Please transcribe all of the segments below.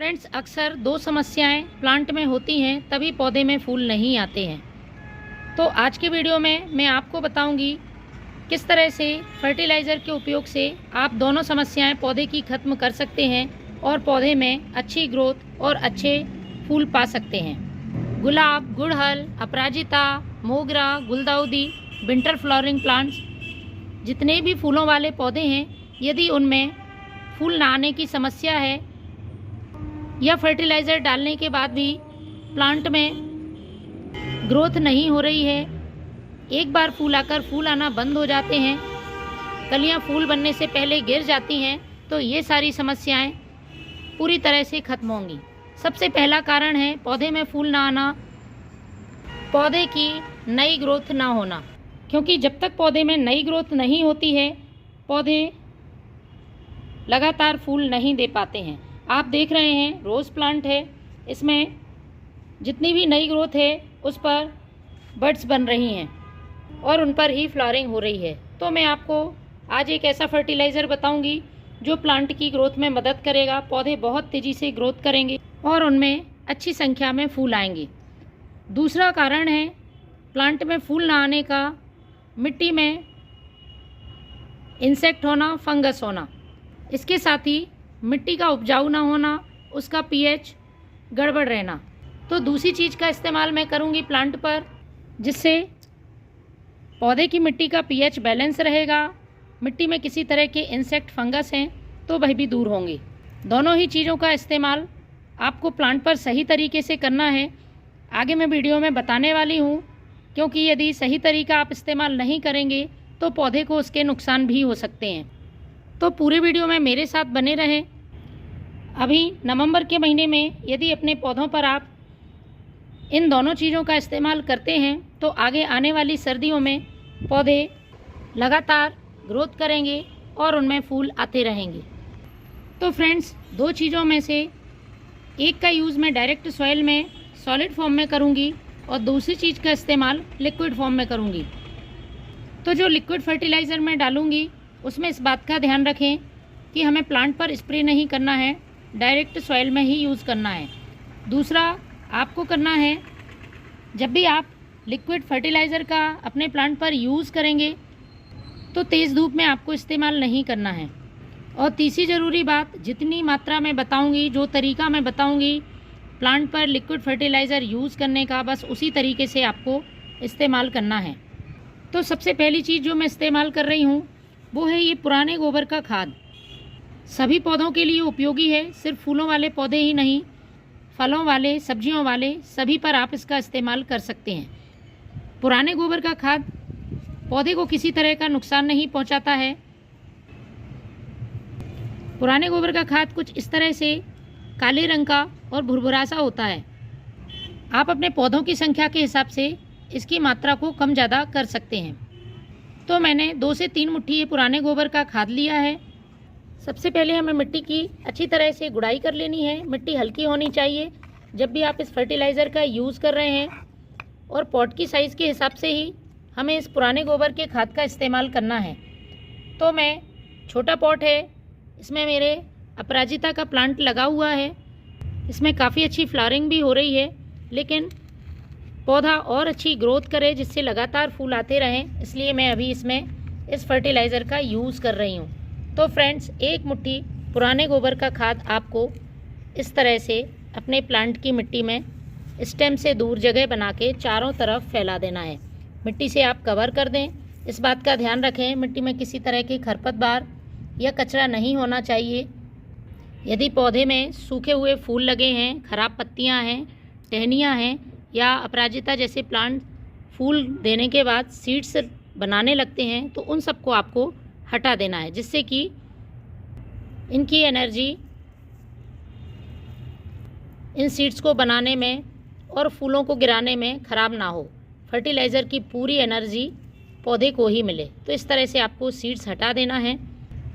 Friends, अक्सर दो समस्याएं प्लांट में होती हैं, तभी पौधे में फूल नहीं आते हैं। तो आज के वीडियो में मैं आपको बताऊंगी किस तरह से फर्टिलाइज़र के उपयोग से आप दोनों समस्याएं पौधे की ख़त्म कर सकते हैं और पौधे में अच्छी ग्रोथ और अच्छे फूल पा सकते हैं। गुलाब, गुड़हल, अपराजिता, मोगरा, गुलदाउदी, विंटर फ्लावरिंग प्लांट्स, जितने भी फूलों वाले पौधे हैं, यदि उनमें फूल ना आने की समस्या है या फर्टिलाइज़र डालने के बाद भी प्लांट में ग्रोथ नहीं हो रही है, एक बार फूल आकर फूल आना बंद हो जाते हैं, कलियां फूल बनने से पहले गिर जाती हैं, तो ये सारी समस्याएं पूरी तरह से ख़त्म होंगी। सबसे पहला कारण है पौधे में फूल ना आना, पौधे की नई ग्रोथ ना होना। क्योंकि जब तक पौधे में नई ग्रोथ नहीं होती है, पौधे लगातार फूल नहीं दे पाते हैं। आप देख रहे हैं रोज़ प्लांट है, इसमें जितनी भी नई ग्रोथ है उस पर बड्स बन रही हैं और उन पर ही फ्लावरिंग हो रही है। तो मैं आपको आज एक ऐसा फर्टिलाइज़र बताऊंगी जो प्लांट की ग्रोथ में मदद करेगा। पौधे बहुत तेज़ी से ग्रोथ करेंगे और उनमें अच्छी संख्या में फूल आएंगे। दूसरा कारण है प्लांट में फूल ना आने का, मिट्टी में इंसेक्ट होना, फंगस होना। इसके साथ ही मिट्टी का उपजाऊ ना होना, उसका पीएच गड़बड़ रहना। तो दूसरी चीज़ का इस्तेमाल मैं करूँगी प्लांट पर, जिससे पौधे की मिट्टी का पीएच बैलेंस रहेगा। मिट्टी में किसी तरह के इंसेक्ट, फंगस हैं तो वह भी दूर होंगे। दोनों ही चीज़ों का इस्तेमाल आपको प्लांट पर सही तरीके से करना है। आगे मैं वीडियो में बताने वाली हूँ, क्योंकि यदि सही तरीका आप इस्तेमाल नहीं करेंगे तो पौधे को उसके नुकसान भी हो सकते हैं। तो पूरे वीडियो में मेरे साथ बने रहें। अभी नवंबर के महीने में यदि अपने पौधों पर आप इन दोनों चीज़ों का इस्तेमाल करते हैं तो आगे आने वाली सर्दियों में पौधे लगातार ग्रोथ करेंगे और उनमें फूल आते रहेंगे। तो फ्रेंड्स, दो चीज़ों में से एक का यूज़ मैं डायरेक्ट सॉइल में सॉलिड फॉर्म में करूँगी और दूसरी चीज़ का इस्तेमाल लिक्विड फॉर्म में करूँगी। तो जो लिक्विड फर्टिलाइज़र मैं डालूँगी उसमें इस बात का ध्यान रखें कि हमें प्लांट पर स्प्रे नहीं करना है, डायरेक्ट सॉइल में ही यूज़ करना है। दूसरा, आपको करना है जब भी आप लिक्विड फर्टिलाइज़र का अपने प्लांट पर यूज़ करेंगे तो तेज़ धूप में आपको इस्तेमाल नहीं करना है। और तीसरी ज़रूरी बात, जितनी मात्रा में बताऊंगी, जो तरीका मैं बताऊंगी प्लांट पर लिक्विड फर्टिलाइज़र यूज़ करने का, बस उसी तरीके से आपको इस्तेमाल करना है। तो सबसे पहली चीज़ जो मैं इस्तेमाल कर रही हूँ वो है ये पुराने गोबर का खाद। सभी पौधों के लिए उपयोगी है, सिर्फ फूलों वाले पौधे ही नहीं, फलों वाले, सब्जियों वाले, सभी पर आप इसका इस्तेमाल कर सकते हैं। पुराने गोबर का खाद पौधे को किसी तरह का नुकसान नहीं पहुंचाता है। पुराने गोबर का खाद कुछ इस तरह से काले रंग का और भुरभुरा सा होता है। आप अपने पौधों की संख्या के हिसाब से इसकी मात्रा को कम ज़्यादा कर सकते हैं। तो मैंने 2 से 3 मुट्ठी ये पुराने गोबर का खाद लिया है। सबसे पहले हमें मिट्टी की अच्छी तरह से गुड़ाई कर लेनी है। मिट्टी हल्की होनी चाहिए जब भी आप इस फर्टिलाइज़र का यूज़ कर रहे हैं, और पॉट की साइज़ के हिसाब से ही हमें इस पुराने गोबर के खाद का इस्तेमाल करना है। तो मैं, छोटा पॉट है, इसमें मेरे अपराजिता का प्लांट लगा हुआ है। इसमें काफ़ी अच्छी फ्लावरिंग भी हो रही है, लेकिन पौधा और अच्छी ग्रोथ करे, जिससे लगातार फूल आते रहें, इसलिए मैं अभी इसमें इस फर्टिलाइज़र का यूज़ कर रही हूँ। तो फ्रेंड्स, 1 मुट्ठी पुराने गोबर का खाद आपको इस तरह से अपने प्लांट की मिट्टी में स्टेम से दूर जगह बना के चारों तरफ फैला देना है। मिट्टी से आप कवर कर दें। इस बात का ध्यान रखें मिट्टी में किसी तरह की खरपतवार या कचरा नहीं होना चाहिए। यदि पौधे में सूखे हुए फूल लगे हैं, खराब पत्तियाँ हैं, टहनियाँ हैं, या अपराजिता जैसे प्लांट फूल देने के बाद सीड्स बनाने लगते हैं, तो उन सबको आपको हटा देना है, जिससे कि इनकी एनर्जी इन सीड्स को बनाने में और फूलों को गिराने में ख़राब ना हो। फर्टिलाइज़र की पूरी एनर्जी पौधे को ही मिले। तो इस तरह से आपको सीड्स हटा देना है।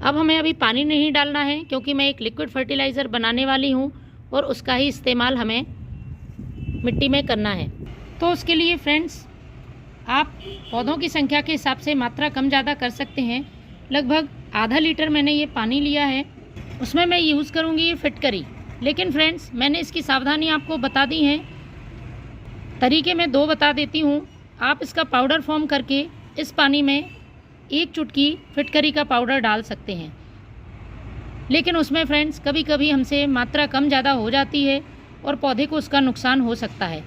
अब हमें अभी पानी नहीं डालना है, क्योंकि मैं एक लिक्विड फर्टिलाइज़र बनाने वाली हूँ और उसका ही इस्तेमाल हमें मिट्टी में करना है। तो उसके लिए फ्रेंड्स, आप पौधों की संख्या के हिसाब से मात्रा कम ज़्यादा कर सकते हैं। लगभग आधा लीटर मैंने ये पानी लिया है, उसमें मैं यूज़ करूँगी ये फिटकरी। लेकिन फ्रेंड्स मैंने इसकी सावधानी आपको बता दी है। तरीके मैं 2 बता देती हूँ। आप इसका पाउडर फॉर्म करके इस पानी में 1 चुटकी फिटकरी का पाउडर डाल सकते हैं, लेकिन उसमें फ्रेंड्स कभी कभी हमसे मात्रा कम ज़्यादा हो जाती है और पौधे को उसका नुकसान हो सकता है।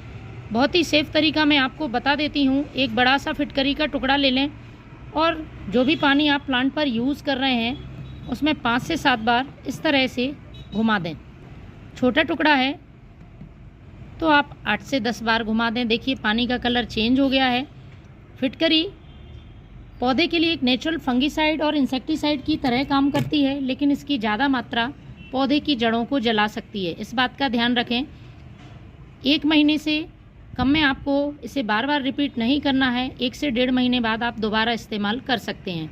बहुत ही सेफ़ तरीका मैं आपको बता देती हूँ। एक बड़ा सा फिटकरी का टुकड़ा ले लें और जो भी पानी आप प्लांट पर यूज़ कर रहे हैं उसमें 5 से 7 बार इस तरह से घुमा दें। छोटा टुकड़ा है तो आप 8 से 10 बार घुमा दें। देखिए पानी का कलर चेंज हो गया है। फिटकरी पौधे के लिए एक नेचुरल फंगीसाइड और इंसेक्टिसाइड की तरह काम करती है, लेकिन इसकी ज़्यादा मात्रा पौधे की जड़ों को जला सकती है। इस बात का ध्यान रखें। 1 महीने से कम में आपको इसे बार बार रिपीट नहीं करना है। 1 से 1.5 महीने बाद आप दोबारा इस्तेमाल कर सकते हैं।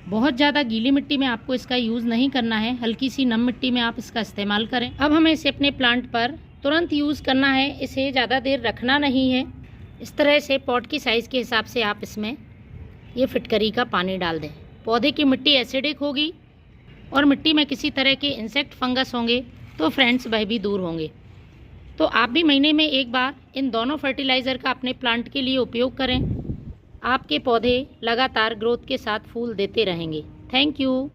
बहुत ज़्यादा गीली मिट्टी में आपको इसका यूज़ नहीं करना है, हल्की सी नम मिट्टी में आप इसका इस्तेमाल करें। अब हमें इसे अपने प्लांट पर तुरंत यूज़ करना है, इसे ज़्यादा देर रखना नहीं है। इस तरह से पॉट की साइज़ के हिसाब से आप इसमें ये फिटकरी का पानी डाल दें। पौधे की मिट्टी एसिडिक होगी और मिट्टी में किसी तरह के इंसेक्ट फंगस होंगे तो फ्रेंड्स वह भी दूर होंगे। तो आप भी महीने में 1 बार इन दोनों फर्टिलाइज़र का अपने प्लांट के लिए उपयोग करें। आपके पौधे लगातार ग्रोथ के साथ फूल देते रहेंगे। Thank you.